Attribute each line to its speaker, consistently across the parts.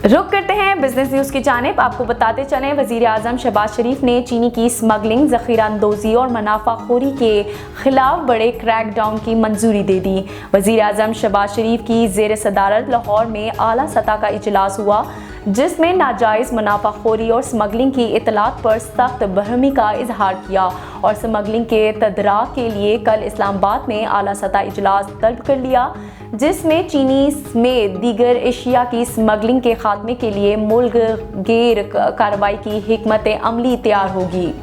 Speaker 1: रुक करते हैं बिजनेस न्यूज की जानिब। आपको बताते चलें, वजीर आजम शहबाज शरीफ ने चीनी की स्मगलिंग, जखीरा अंदोजी और मुनाफाखोरी के खिलाफ बड़े क्रैकडाउन की मंजूरी दे दी। वजीर आजम शहबाज शरीफ की जेर सदारत लाहौर में आला सतह का इजलास हुआ, जिसमें नाजायज़ मुनाफाखोरी और स्मगलिंग की इतलात पर सख्त बरहमी का इजहार किया और स्मगलिंग के तदराक के लिए कल इस्लामाबाद में आला सतह इजलास तलब कर लिया, जिसमें चीनी समेत दीगर एशिया की स्मगलिंग के खात्मे के लिए मुल्क गैर कार्रवाई की हिकमत अमली तैयार होगी।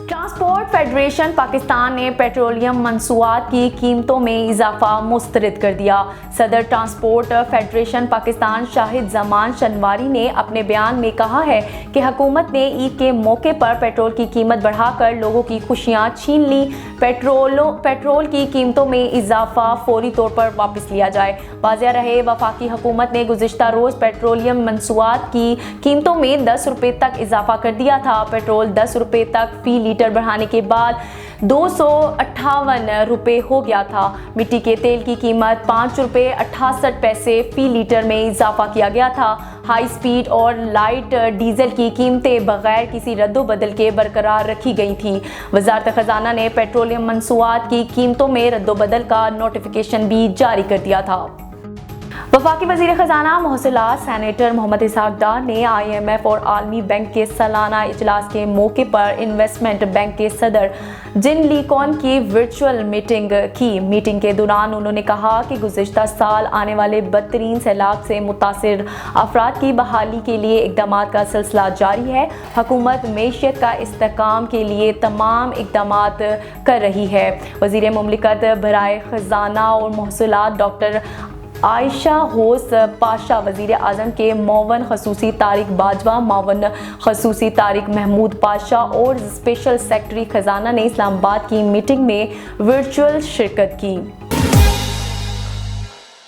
Speaker 1: ट्रांसपोर्ट फेडरेशन पाकिस्तान ने पेट्रोलियम मंसूआत की कीमतों में इजाफा मुस्तरद कर दिया। सदर ट्रांसपोर्ट फेडरेशन पाकिस्तान शाहिद जमान शनवारी ने अपने बयान में कहा है कि हुकूमत ने ईद के मौके पर पेट्रोल की कीमत बढ़ाकर लोगों की खुशियां छीन ली। पेट्रोल की कीमतों में इजाफा फौरी तौर पर वापस लिया जाए। वाज़ेह रहे, वफाकी हुकूमत ने गुज़िश्ता रोज़ पेट्रोलियम मंसूआत की कीमतों में 10 रुपये तक इजाफा कर दिया था। पेट्रोल 10 रुपये तक फी लीटर बढ़ाने के बाद 258 रुपये हो गया था। मिट्टी के तेल की कीमत 5 रुपये 68 पैसे फी लीटर में इजाफा किया गया था। हाई स्पीड और लाइट डीजल की कीमतें बगैर किसी रद्दोबदल के बरकरार रखी गई थी। वजारत खजाना ने पेट्रोलियम मंसूआत की कीमतों में रद्दोबदल का नोटिफिकेशन भी जारी कर दिया था। वफाकी वज़ीर ख़जाना महसूलात सेनेटर मोहम्मद इसहाक डार ने IMF और आलमी बैंक के सालाना इजलास के मौके पर इन्वेस्टमेंट बैंक के सदर जिन लीकॉन की वर्चुअल मीटिंग की। मीटिंग के दौरान उन्होंने कहा कि गुज़िश्ता साल आने वाले बदतरीन सैलाब से मुतासिर अफराद की बहाली के लिए इक़दाम का सिलसिला जारी है। हुकूमत मईशत का इस्तेहकाम के लिए तमाम इक़दाम कर रही है। वज़ीर मुमलिकत बराए ख़जाना और महसूलात डॉक्टर आयशा होस पाशा, वज़ीर आज़म के मौवन खसूसी तारिक बाजवा, मावन खसूसी तारिक महमूद पाशा और स्पेशल सेक्रेटरी ख़जाना ने इस्लामाबाद की मीटिंग में वर्चुअल शिरकत की।